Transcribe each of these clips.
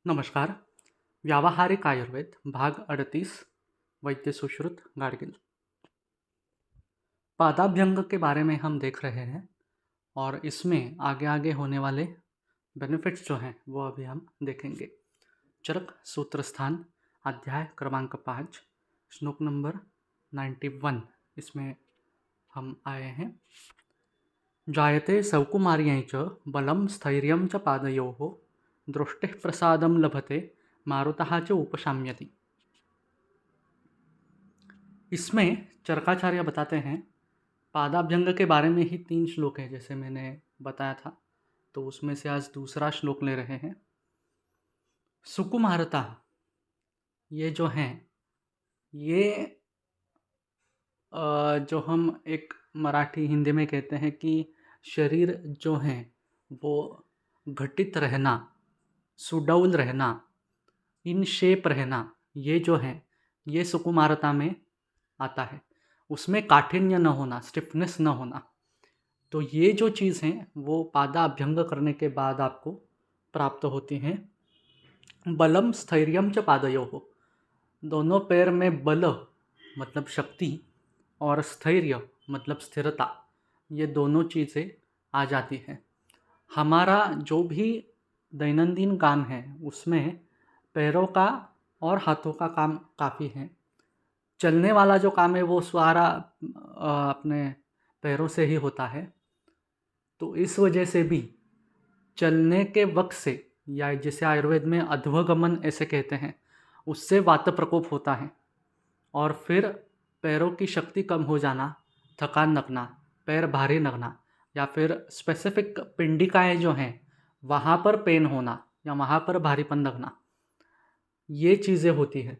नमस्कार। व्यावहारिक आयुर्वेद भाग 38 वैद्य सुश्रुत गाडगिल। पादाभ्यंग के बारे में हम देख रहे हैं और इसमें आगे आगे होने वाले बेनिफिट्स जो हैं वो अभी हम देखेंगे। चरक सूत्र स्थान अध्याय क्रमांक 5 श्लोक नंबर 91 इसमें हम आए हैं। जायते सौकुमार्यै च बलं स्थैर्यं च पादयोः दृष्टिः प्रसादं लभते मारुतः च उपशाम्यति। इसमें चरकाचार्य बताते हैं पादाभ्यंग के बारे में ही 3 श्लोक हैं जैसे मैंने बताया था, तो उसमें से आज दूसरा श्लोक ले रहे हैं। सुकुमारता ये जो हैं ये जो हम एक मराठी हिंदी में कहते हैं कि शरीर जो हैं वो घटित रहना, सुडौल रहना, इन शेप रहना, ये जो है ये सुकुमारता में आता है। उसमें काठिन्य न होना, स्टिफनेस न होना। तो ये जो चीज़ हैं वो पादाभ्यंग करने के बाद आपको प्राप्त होती हैं। बलम स्थैर्यम च पादयोः, दोनों पैर में बल मतलब शक्ति और स्थैर्य मतलब स्थिरता, ये दोनों चीज़ें आ जाती हैं। हमारा जो भी दैनंदिन काम है उसमें पैरों का और हाथों का काम काफ़ी है। चलने वाला जो काम है वो सारा अपने पैरों से ही होता है। तो इस वजह से भी चलने के वक्त से, या जिसे आयुर्वेद में अध्वगमन ऐसे कहते हैं, उससे वात प्रकोप होता है और फिर पैरों की शक्ति कम हो जाना, थकान लगना, पैर भारी लगना, या फिर स्पेसिफिक पिंडिकाएँ जो हैं वहाँ पर पेन होना या वहाँ पर भारीपन लगना, ये चीज़ें होती हैं।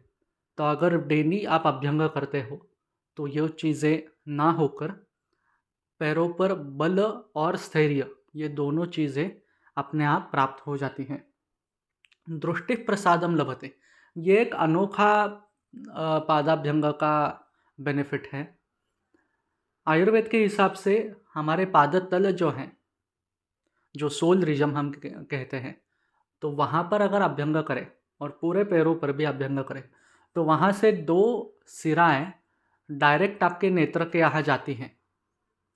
तो अगर डेली आप अभ्यंग करते हो तो ये चीज़ें ना होकर पैरों पर बल और स्थैर्य, ये दोनों चीज़ें अपने आप प्राप्त हो जाती हैं। दृष्टि प्रसादम लभते, ये एक अनोखा पादाभ्यंग का बेनिफिट है। आयुर्वेद के हिसाब से हमारे पादतल जो हैं, जो सोल रीजन हम कहते हैं, तो वहाँ पर अगर अभ्यंग करें और पूरे पैरों पर भी अभ्यंग करें तो वहाँ से 2 सिराएँ डायरेक्ट आपके नेत्र के यहाँ जाती हैं।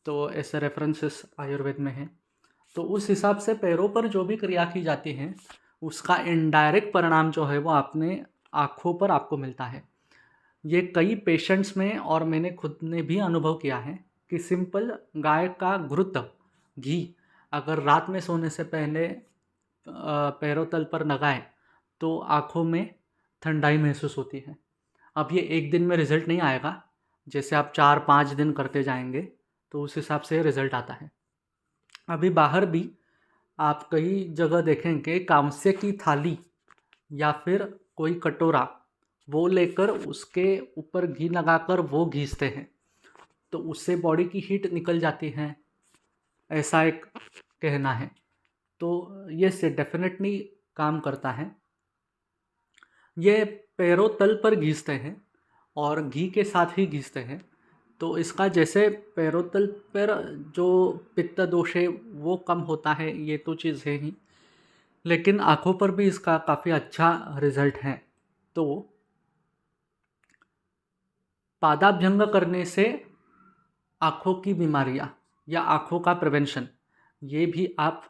तो ऐसे रेफरेंसेस आयुर्वेद में हैं। तो उस हिसाब से पैरों पर जो भी क्रिया की जाती है उसका इनडायरेक्ट परिणाम जो है वो अपने आँखों पर आपको मिलता है। ये कई पेशेंट्स में और मैंने खुद ने भी अनुभव किया है कि सिंपल गाय का घृत घी अगर रात में सोने से पहले पैरों तल पर लगाएं तो आँखों में ठंडाई महसूस होती है। अब ये एक दिन में रिज़ल्ट नहीं आएगा, जैसे आप 4-5 दिन करते जाएंगे तो उस हिसाब से रिज़ल्ट आता है। अभी बाहर भी आप कई जगह देखेंगे कांसे की थाली या फिर कोई कटोरा वो लेकर उसके ऊपर घी लगाकर वो घीसते हैं, तो उससे बॉडी की हीट निकल जाती है, ऐसा एक कहना है। तो ये से डेफिनेटली काम करता है। ये पैरों तल पर घीसते हैं और घी के साथ ही घीसते हैं, तो इसका जैसे पैरों तल पर जो पित्त दोष है वो कम होता है, ये तो चीज़ है ही, लेकिन आँखों पर भी इसका काफ़ी अच्छा रिज़ल्ट है। तो पादाभ्यंग करने से आँखों की बीमारियाँ या आँखों का प्रिवेंशन ये भी आप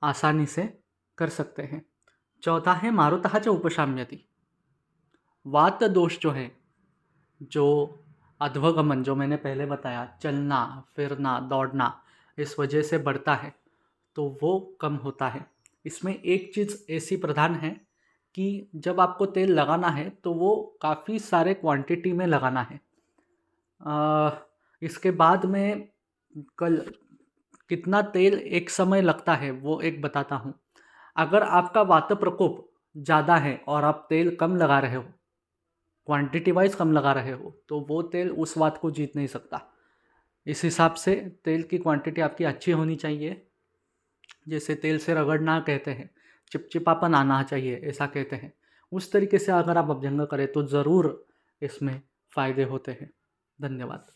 आसानी से कर सकते हैं। चौथा है मारुतः च उपशाम्यति। वात दोष जो है, जो अध्वगमन जो मैंने पहले बताया, चलना फिरना दौड़ना इस वजह से बढ़ता है, तो वो कम होता है। इसमें एक चीज़ ऐसी प्रधान है कि जब आपको तेल लगाना है तो वो काफ़ी सारे क्वांटिटी में लगाना है। इसके बाद में कल कितना तेल एक समय लगता है वो एक बताता हूँ। अगर आपका वात प्रकोप ज़्यादा है और आप तेल कम लगा रहे हो, क्वांटिटी वाइज कम लगा रहे हो, तो वो तेल उस वात को जीत नहीं सकता। इस हिसाब से तेल की क्वांटिटी आपकी अच्छी होनी चाहिए। जैसे तेल से रगड़ना कहते हैं, चिपचिपापन आना चाहिए ऐसा कहते हैं, उस तरीके से अगर आप अभ्यंग करें तो ज़रूर इसमें फ़ायदे होते हैं। धन्यवाद।